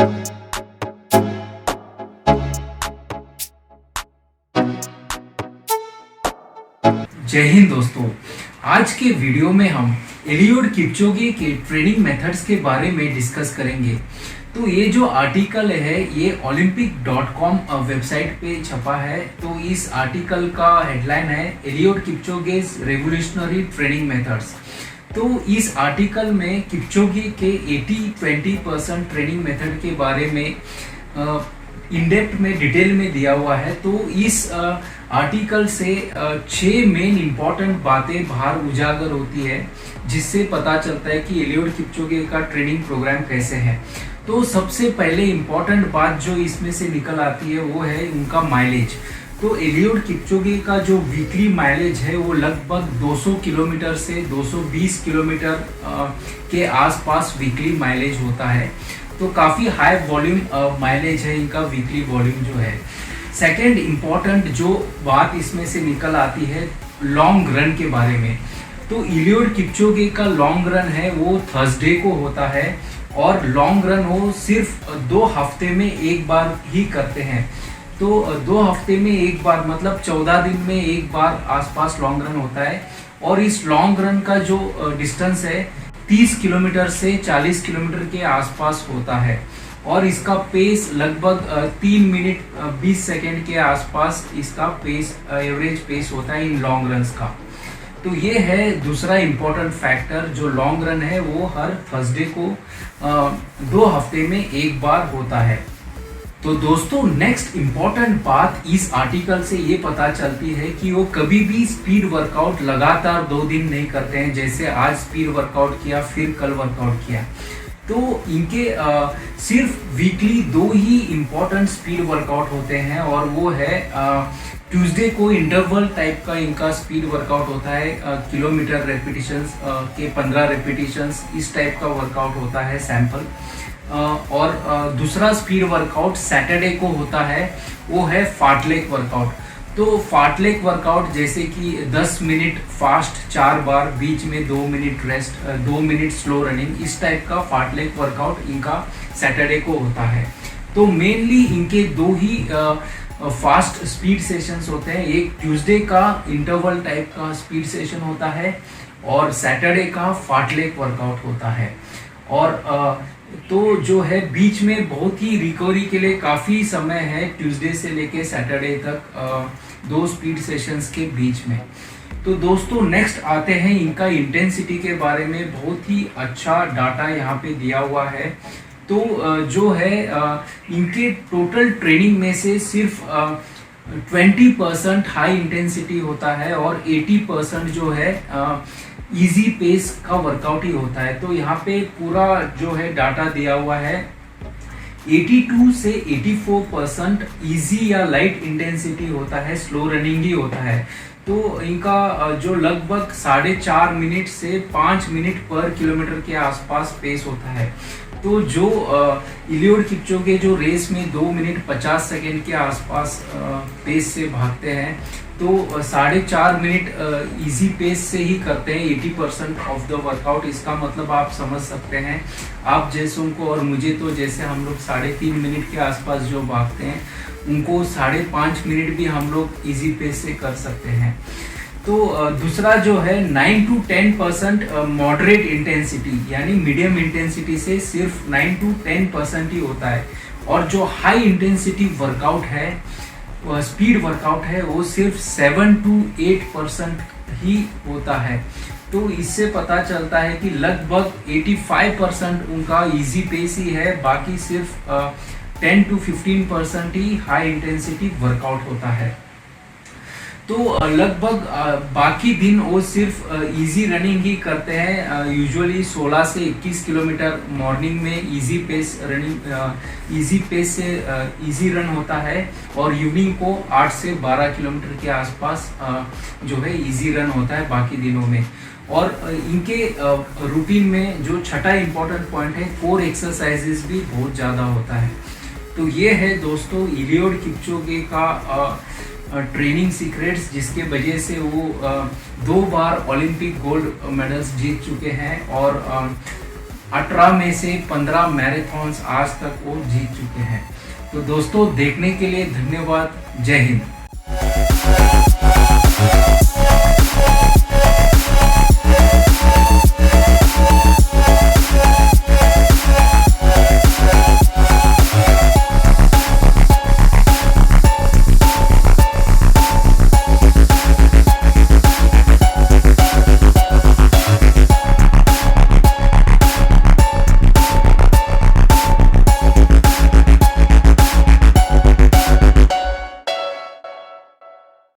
जय हिंद दोस्तों। आज के वीडियो में हम एलियोड किपचोगे के ट्रेनिंग मेथड्स के बारे में डिस्कस करेंगे। तो ये जो आर्टिकल है ये olympic.com वेबसाइट पे छपा है। तो इस आर्टिकल का हेडलाइन है एलियोड किपचोगेस रेवोल्यूशनरी ट्रेनिंग मेथड्स। तो इस आर्टिकल में किपचोगे के 80-20% ट्रेनिंग मेथड के बारे में इन डेप्थ में डिटेल में दिया हुआ है। तो इस आर्टिकल से 6 मेन इंपॉर्टेंट बातें बाहर उजागर होती है, जिससे पता चलता है कि एलियोड किपचोगे का ट्रेनिंग प्रोग्राम कैसे है। तो सबसे पहले इंपॉर्टेंट बात जो इसमें से निकल आती है वो है उनका माइलेज। तो एलियोड किपचोगे का जो वीकली माइलेज है वो लगभग 200 किलोमीटर से 220 किलोमीटर के आसपास वीकली माइलेज होता है। तो काफ़ी हाई वॉल्यूम माइलेज है इनका वीकली वॉल्यूम जो है। सेकेंड इम्पॉर्टेंट जो बात इसमें से निकल आती है लॉन्ग रन के बारे में। तो एलियोड किपचोगे का लॉन्ग रन है वो थर्सडे को होता है और लॉन्ग रन वो सिर्फ 2 हफ्ते में एक बार ही करते हैं। तो 2 हफ्ते में एक बार मतलब 14 दिन में एक बार आसपास लॉन्ग रन होता है। और इस लॉन्ग रन का जो डिस्टेंस है 30 किलोमीटर से 40 किलोमीटर के आसपास होता है और इसका पेस लगभग 3 मिनट 20 सेकेंड के आसपास इसका पेस एवरेज पेस होता है इन लॉन्ग रन्स का। तो ये है दूसरा इम्पोर्टेंट फैक्टर, जो लॉन्ग रन है वो हर थर्सडे को 2 हफ्ते में एक बार होता है। तो दोस्तों नेक्स्ट इम्पॉर्टेंट बात इस आर्टिकल से ये पता चलती है कि वो कभी भी स्पीड वर्कआउट लगातार 2 दिन नहीं करते हैं, जैसे आज स्पीड वर्कआउट किया फिर कल वर्कआउट किया। तो इनके सिर्फ वीकली 2 ही इम्पोर्टेंट स्पीड वर्कआउट होते हैं और वो है ट्यूसडे को इंटरवल टाइप का इनका स्पीड वर्कआउट होता है। किलोमीटर रेपिटेशंस के 15 रेपिटेशंस इस टाइप का वर्कआउट होता है सैंपल। और दूसरा स्पीड वर्कआउट सैटरडे को होता है, वो है फार्टलेक वर्कआउट। तो फार्टलेक वर्कआउट जैसे कि 10 मिनट फास्ट 4 बार, बीच में 2 minute rest, 2 minute slow running, इस टाइप का फार्टलेक वर्कआउट इनका सैटरडे को होता है। तो मेनली इनके 2 ही फास्ट स्पीड सेशंस होते हैं। एक ट्यूसडे का इंटरवल टाइप का स्पीड सेशन होता है और सैटरडे का फार्टलेक वर्कआउट होता है। और तो जो है बीच में बहुत ही रिकवरी के लिए काफ़ी समय है ट्यूसडे से लेके सैटरडे तक 2 स्पीड सेशंस के बीच में। तो दोस्तों नेक्स्ट आते हैं इनका इंटेंसिटी के बारे में। बहुत ही अच्छा डाटा यहाँ पे दिया हुआ है। तो जो है इनके टोटल ट्रेनिंग में से सिर्फ 20% हाई इंटेंसिटी होता है और 80% जो है इजी पेस का वर्कआउट ही होता है। तो यहाँ पे पूरा जो है डाटा दिया हुआ है 82 से 84% इजी या लाइट इंटेंसिटी होता है, स्लो रनिंग ही होता है। तो इनका जो लगभग 4.5 मिनट से 5 मिनट पर किलोमीटर के आसपास पेस होता है। तो जो एलियोड किपचोगे जो रेस में 2 मिनट 50 सेकेंड के आसपास पेस से भागते हैं, तो 4.5 मिनट इजी पेस से ही करते हैं 80% ऑफ द वर्कआउट। इसका मतलब आप समझ सकते हैं, आप जैसों को और मुझे तो जैसे हम लोग 3.5 मिनट के आसपास जो भागते हैं उनको 5.5 मिनट भी हम लोग इजी पेस से कर सकते हैं। तो दूसरा जो है 9 to 10% मॉडरेट इंटेंसिटी यानी मीडियम इंटेंसिटी से सिर्फ 9 to 10% ही होता है। और जो हाई इंटेंसिटी वर्कआउट है, स्पीड वर्कआउट है, वो सिर्फ 7 to 8% ही होता है। तो इससे पता चलता है कि लगभग 85% उनका इजी पेस ही है, बाकी सिर्फ 10 to 15% he high intensity workout होता है। तो लगभग बाकी दिन वो सिर्फ इजी रनिंग ही करते हैं। यूजुअली 16 से 21 किलोमीटर मॉर्निंग में easy pace running, easy pace से इजी रन होता है और इवनिंग को 8 से 12 किलोमीटर के आसपास जो है इजी रन होता है बाकी दिनों में। और इनके रूटीन में जो छठा इम्पोर्टेंट पॉइंट है, कोर एक्सरसाइजेस भी बहुत ज़्यादा होता है। तो ये है दोस्तों एलियोड किपचोगे का ट्रेनिंग सीक्रेट्स, जिसके वजह से वो 2 बार ओलंपिक गोल्ड मेडल्स जीत चुके हैं और 18 में से 15 मैराथन्स आज तक वो जीत चुके हैं। तो दोस्तों देखने के लिए धन्यवाद। जय हिंद।